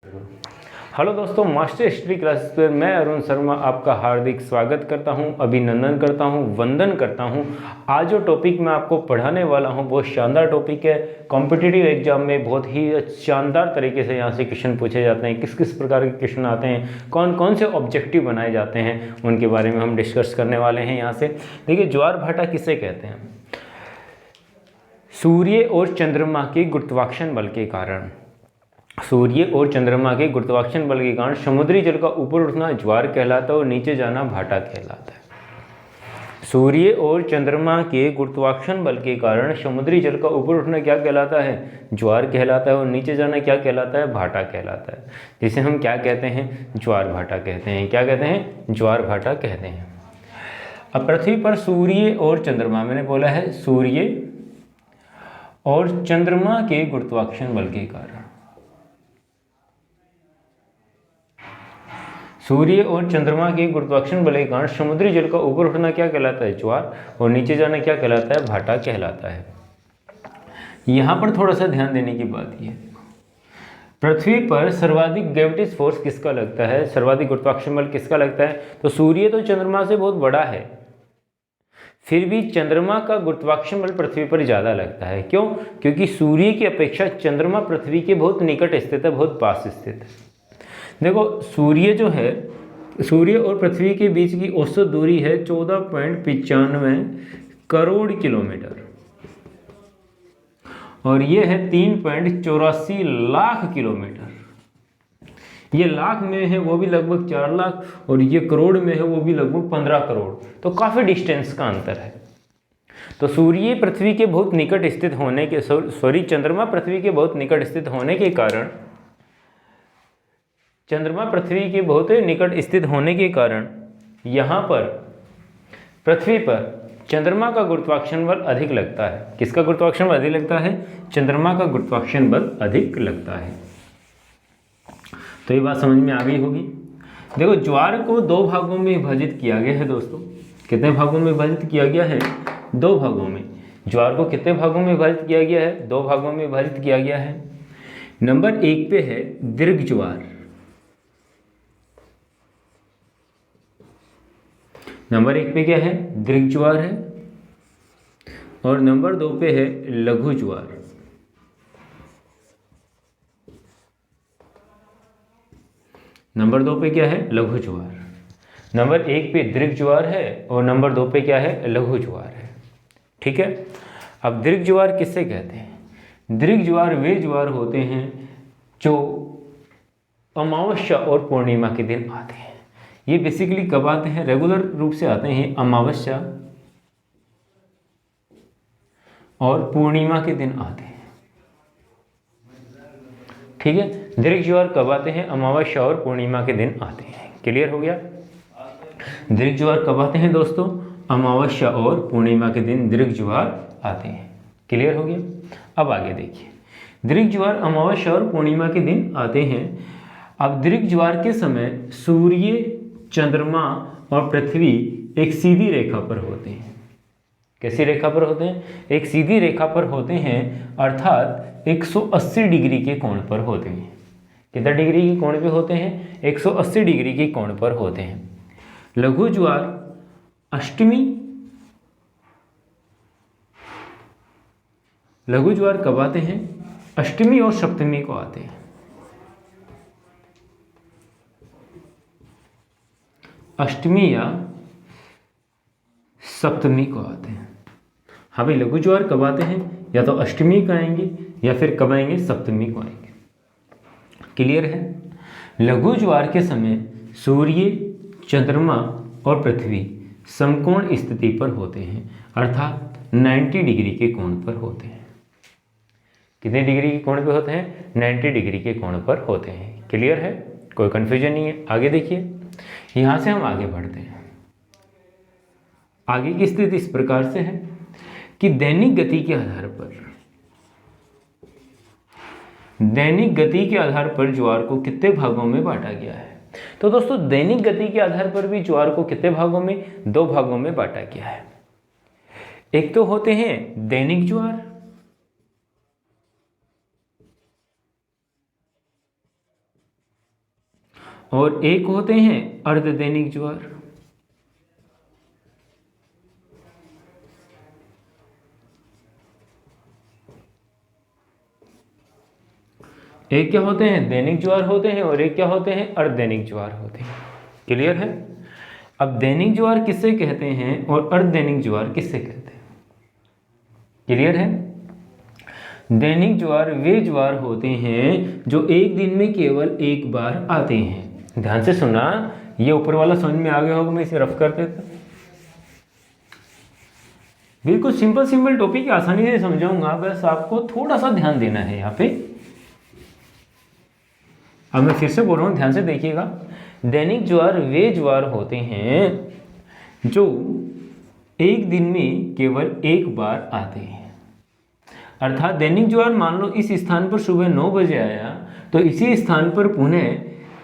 Hello दोस्तों, master history classes पर मैं अरुण शर्मा आपका हार्दिक स्वागत करता हूं, अभिनंदन करता हूं, वंदन करता हूं। आज जो टॉपिक मैं आपको पढ़ाने वाला हूं बहुत शानदार टॉपिक है। कॉम्पिटिटिव एग्जाम में बहुत ही शानदार तरीके से यहाँ से क्वेश्चन पूछे जाते हैं। किस किस प्रकार के क्वेश्चन आते हैं, कौन कौन से ऑब्जेक्टिव बनाए जाते हैं, उनके बारे में हम डिस्कस करने वाले हैं। यहाँ से देखिए, ज्वार भाटा किसे कहते हैं? सूर्य और चंद्रमा के गुरुत्वाकर्षण बल के कारण, सूर्य और चंद्रमा के गुरुत्वाकर्षण बल के कारण समुद्री जल का ऊपर उठना ज्वार कहलाता है और नीचे जाना भाटा कहलाता है। सूर्य और चंद्रमा के गुरुत्वाकर्षण बल के कारण समुद्री जल का ऊपर उठना क्या कहलाता है? ज्वार कहलाता है और नीचे जाना क्या कहलाता है? भाटा कहलाता है। जिसे हम क्या कहते हैं? ज्वार भाटा कहते हैं। क्या कहते हैं? ज्वार भाटा कहते हैं। अब पृथ्वी पर सूर्य और चंद्रमा, मैंने बोला है सूर्य और चंद्रमा के गुरुत्वाकर्षण बल के कारण, सूर्य और चंद्रमा के गुरुत्वाकर्षण बल के कारण समुद्री जल का ऊपर उठना क्या कहलाता है? ज्वार, और नीचे जाना क्या कहलाता है? भाटा कहलाता है। यहाँ पर थोड़ा सा ध्यान देने की बात यह है, पृथ्वी पर सर्वाधिक ग्रेविटेज फोर्स किसका लगता है? सर्वाधिक गुरुत्वाकर्षण बल किसका लगता है? तो सूर्य तो चंद्रमा से बहुत बड़ा है, फिर भी चंद्रमा का गुरुत्वाकर्षण बल पृथ्वी पर ज़्यादा लगता है। क्यों? क्योंकि सूर्य की अपेक्षा चंद्रमा पृथ्वी के बहुत निकट स्थित है, बहुत पास स्थित है। देखो, सूर्य जो है, सूर्य और पृथ्वी के बीच की औसत दूरी है 14.95 करोड़ किलोमीटर, और ये है 3.84 लाख किलोमीटर। ये लाख में है वो भी लगभग 4 लाख, और ये करोड़ में है वो भी लगभग 15 करोड़। तो काफ़ी डिस्टेंस का अंतर है। तो सूर्य पृथ्वी के बहुत निकट स्थित होने के, चंद्रमा पृथ्वी के बहुत निकट स्थित होने के कारण, चंद्रमा पृथ्वी के बहुत निकट स्थित होने के कारण यहाँ पर पृथ्वी पर चंद्रमा का गुरुत्वाकर्षण बल अधिक लगता है। किसका गुरुत्वाकर्षण बल अधिक लगता है? चंद्रमा का गुरुत्वाकर्षण बल अधिक लगता है। तो ये बात समझ में आ गई होगी। देखो, ज्वार को 2 भागों में विभाजित किया गया है दोस्तों। कितने भागों में विभाजित किया गया है? 2 भागों में। ज्वार को कितने भागों में विभाजित किया गया है? 2 भागों में विभाजित किया गया है। नंबर 1 पे है दीर्घ ज्वार, नंबर 1 पे क्या है? दीर्घ ज्वार है, और नंबर 2 पे है लघु ज्वार। नंबर 2 पे क्या है? लघु ज्वार। नंबर 1 पे दीर्घ ज्वार है और नंबर 2 पे क्या है? लघु ज्वार है। ठीक है। अब दीर्घ ज्वार किससे कहते हैं? दीर्घ ज्वार वे ज्वार होते हैं जो अमावस्या और पूर्णिमा के दिन आते हैं। ये बेसिकली कब आते हैं? रेगुलर रूप से आते हैं अमावस्या और पूर्णिमा के दिन आते हैं। ठीक है। दीर्घ ज्वार कब आते हैं? अमावस्या और पूर्णिमा के दिन आते हैं। क्लियर हो गया? दीर्घ ज्वार कब आते हैं दोस्तों? अमावस्या और पूर्णिमा के दिन दीर्घ ज्वार आते हैं। क्लियर हो गया? अब आगे देखिए, दीर्घ ज्वार अमावस्या और पूर्णिमा के दिन आते हैं। अब दीर्घ ज्वार के समय सूर्य, चंद्रमा और पृथ्वी एक सीधी रेखा पर होते हैं। कैसी रेखा पर होते हैं? एक सीधी रेखा पर होते हैं, अर्थात 180 डिग्री के कोण पर होते हैं। कितना डिग्री के कोण पे होते हैं? 180 डिग्री के कोण पर होते हैं। लघु ज्वार अष्टमी, लघु ज्वार कब आते हैं? अष्टमी और सप्तमी को आते हैं। अष्टमी या सप्तमी को आते हैं। हाँ भाई, लघु ज्वार कब आते हैं? या तो अष्टमी को आएंगे या फिर कब आएंगे? सप्तमी को आएंगे। क्लियर है? लघु ज्वार के समय सूर्य, चंद्रमा और पृथ्वी समकोण स्थिति पर होते हैं, अर्थात 90 डिग्री के कोण पर होते हैं। कितने डिग्री के कोण पर होते हैं? 90 डिग्री के कोण पर होते हैं। क्लियर है? कोई कंफ्यूजन नहीं है। आगे देखिए, यहां से हम आगे बढ़ते हैं। आगे की स्थिति इस प्रकार से है कि दैनिक गति के आधार पर, दैनिक गति के आधार पर ज्वार को कितने भागों में बांटा गया है? तो दोस्तों, दैनिक गति के आधार पर भी ज्वार को कितने भागों में? 2 भागों में बांटा गया है। एक तो होते हैं दैनिक ज्वार, और एक होते हैं अर्धदैनिक ज्वार। एक क्या होते हैं, दैनिक ज्वार होते हैं, और एक क्या होते हैं, अर्धदैनिक ज्वार होते हैं। क्लियर है। अब दैनिक ज्वार किससे कहते हैं और अर्धदैनिक ज्वार किससे कहते हैं? क्लियर है। दैनिक ज्वार वे ज्वार होते हैं जो एक दिन में केवल एक बार आते हैं। ध्यान से सुना, ये ऊपर वाला समझ में आ गया होगा, मैं इसे रफ कर देता। बिल्कुल सिंपल टॉपिक आसानी से समझाऊंगा, बस आपको थोड़ा सा ध्यान देना है यहाँ पे। अब मैं फिर से बोल रहा हूँ, ध्यान से देखिएगा। दैनिक ज्वार वे ज्वार होते हैं जो एक दिन में केवल एक बार आते हैं। अर्थात दैनिक ज्वार मान लो इस स्थान पर सुबह 9 बजे आया, तो इसी स्थान पर पुनः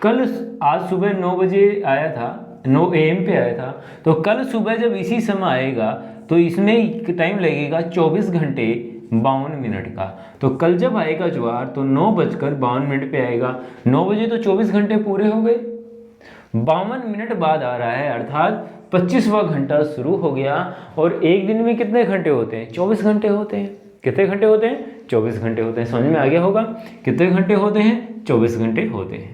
कल, आज सुबह 9 बजे आया था, 9 AM पे आया था, तो कल सुबह जब इसी समय आएगा तो इसमें टाइम लगेगा 24 घंटे 52 मिनट का। तो कल जब आएगा ज्वार तो 9:52 पे आएगा। 9 बजे तो 24 घंटे पूरे हो गए, 52 मिनट बाद आ रहा है, अर्थात 25वां घंटा शुरू हो गया। और एक दिन में कितने घंटे होते हैं? 24 घंटे होते हैं। कितने घंटे होते हैं? 24 घंटे होते हैं। समझ में आ गया होगा, कितने घंटे होते हैं? 24 घंटे होते हैं।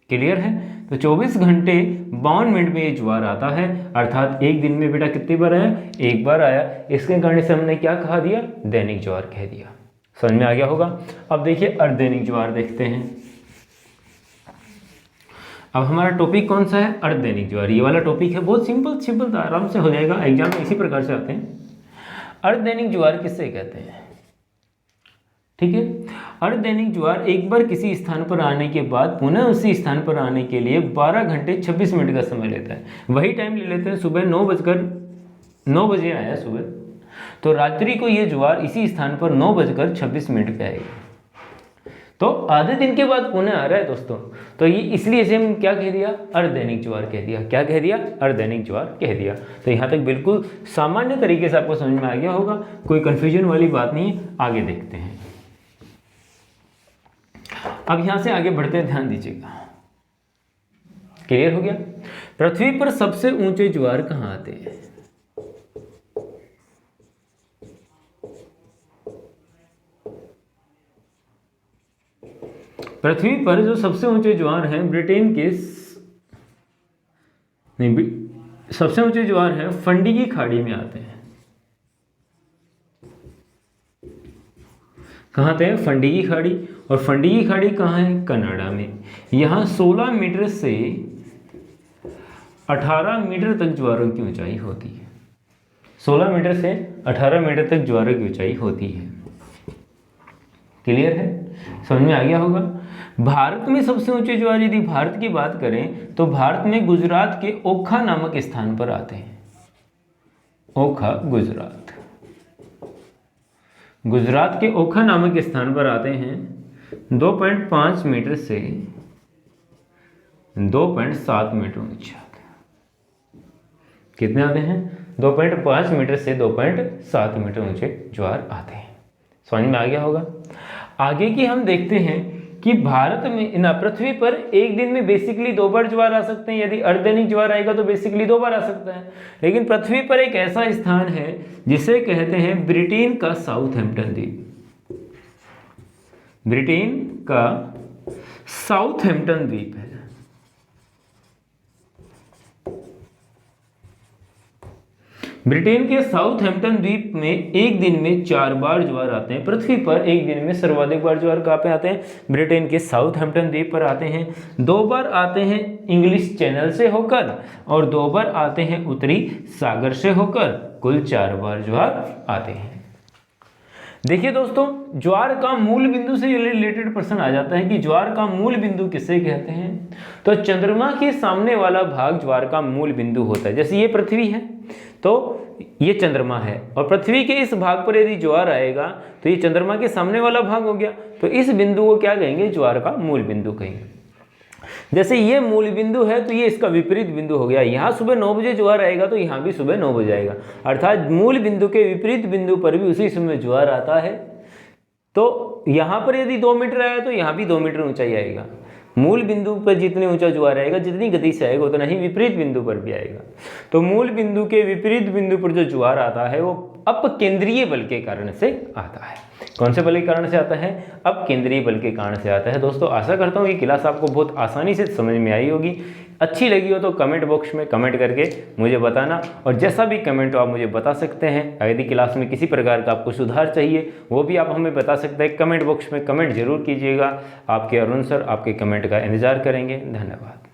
क्लियर है। तो 24 घंटे 52 मिनट में ये ज्वार आता है, अर्थात एक दिन में बेटा कितनी बार आया? एक बार आया। इसके कारण से हमने क्या कहा दिया? दैनिक ज्वार कह दिया। समझ में आ गया होगा। अब देखिए अर्धदैनिक ज्वार देखते हैं। अब हमारा टॉपिक कौन सा है? अर्धदैनिक ज्वार। ये वाला टॉपिक है, बहुत सिंपल आराम से हो जाएगा, एग्जाम में इसी प्रकार से आते हैं। अर्धदैनिक ज्वार किससे कहते हैं? ठीक है। अर्धदैनिक ज्वार एक बार किसी स्थान पर आने के बाद पुनः उसी स्थान पर आने के लिए 12 घंटे 26 मिनट का समय लेता है। वही टाइम ले लेते हैं। सुबह 9 बजे आया सुबह, तो रात्रि को ये ज्वार इसी स्थान पर 9:26 पे आएगा। तो आधे दिन के बाद पुनः आ रहा है दोस्तों। तो ये इसलिए इसे हम क्या कह दिया? अर्धदैनिक ज्वार कह दिया। क्या कह दिया? अर्धदैनिक ज्वार कह दिया। तो यहाँ तक बिल्कुल सामान्य तरीके से आपको समझ में आ गया होगा, कोई कंफ्यूजन वाली बात नहीं है। आगे देखते हैं। अब यहां से आगे बढ़ते हैं, ध्यान दीजिएगा। क्लियर हो गया। पृथ्वी पर सबसे ऊंचे ज्वार कहां आते हैं? पृथ्वी पर जो सबसे ऊंचे ज्वार हैं ब्रिटेन के सबसे ऊंचे ज्वार हैं फंडी की खाड़ी में आते हैं। कहाँ आते हैं? फंडी की खाड़ी। और फंडी की खाड़ी कहाँ है? कनाडा में। यहाँ 16 मीटर से 18 मीटर तक ज्वारों की ऊंचाई होती है। 16 मीटर से 18 मीटर तक ज्वारों की ऊंचाई होती है। क्लियर है। समझ में आ गया होगा। भारत में सबसे ऊंचे ज्वार यदि भारत की बात करें तो भारत में गुजरात के ओखा नामक स्थान पर आते हैं। ओखा गुजरात, गुजरात के ओखा नामक स्थान पर आते हैं। 2.5 मीटर से 2.7 मीटर ऊंचे आते हैं। कितने आते हैं? 2.5 मीटर से 2.7 मीटर ऊंचे ज्वार आते हैं। समझ में आ गया होगा। आगे की हम देखते हैं कि भारत में ना पृथ्वी पर एक दिन में बेसिकली 2 बार ज्वार आ सकते हैं। यदि अर्धदैनिक ज्वार आएगा तो बेसिकली 2 बार आ सकता है। लेकिन पृथ्वी पर एक ऐसा स्थान है जिसे कहते हैं ब्रिटेन का साउथहैम्पटन द्वीप। ब्रिटेन का साउथहैम्पटन द्वीप है। ब्रिटेन के साउथहैम्पटन द्वीप में एक दिन में 4 बार ज्वार आते हैं। पृथ्वी पर एक दिन में सर्वाधिक बार ज्वार कहाँ पे आते हैं? ब्रिटेन के साउथहैम्पटन द्वीप पर आते हैं। 2 बार आते हैं इंग्लिश चैनल से होकर और 2 बार आते हैं उत्तरी सागर से होकर। कुल 4 बार ज्वार आते हैं। देखिए दोस्तों, ज्वार का मूल बिंदु से रिलेटेड प्रश्न आ जाता है कि ज्वार का मूल बिंदु किसे कहते हैं? तो चंद्रमा के सामने वाला भाग ज्वार का मूल बिंदु होता है। जैसे ये पृथ्वी है तो ये चंद्रमा है, और पृथ्वी के इस भाग पर यदि ज्वार आएगा तो ये चंद्रमा के सामने वाला भाग हो गया। तो इस बिंदु को क्या कहेंगे? ज्वार का मूल बिंदु कहेंगे। जैसे ये मूल बिंदु है तो ये इसका विपरीत बिंदु हो गया। यहाँ सुबह 9 बजे ज्वार आएगा तो यहाँ भी सुबह 9 बजे आएगा, अर्थात मूल बिंदु के विपरीत बिंदु पर भी उसी समय ज्वार आता है। तो यहाँ पर यदि 2 मीटर आया तो यहाँ भी 2 मीटर ऊंचाई आएगा। मूल बिंदु पर जितने ऊंचा ज्वार आएगा, जितनी गति से आएगा उतना ही विपरीत बिंदु पर भी आएगा। तो मूल बिंदु के विपरीत बिंदु पर जो ज्वार आता है वो अपकेंद्रीय बल के कारण से आता है। कौन से बल के कारण से आता है? अपकेंद्रीय बल के कारण से आता है। दोस्तों आशा करता हूँ ये क्लास आपको बहुत आसानी से समझ में आई होगी। अच्छी लगी हो तो कमेंट बॉक्स में कमेंट करके मुझे बताना, और जैसा भी कमेंट हो आप मुझे बता सकते हैं। यदि क्लास में किसी प्रकार का आपको सुधार चाहिए वो भी आप हमें बता सकते हैं। कमेंट बॉक्स में कमेंट जरूर कीजिएगा। आपके अरुण सर आपके कमेंट का इंतजार करेंगे। धन्यवाद।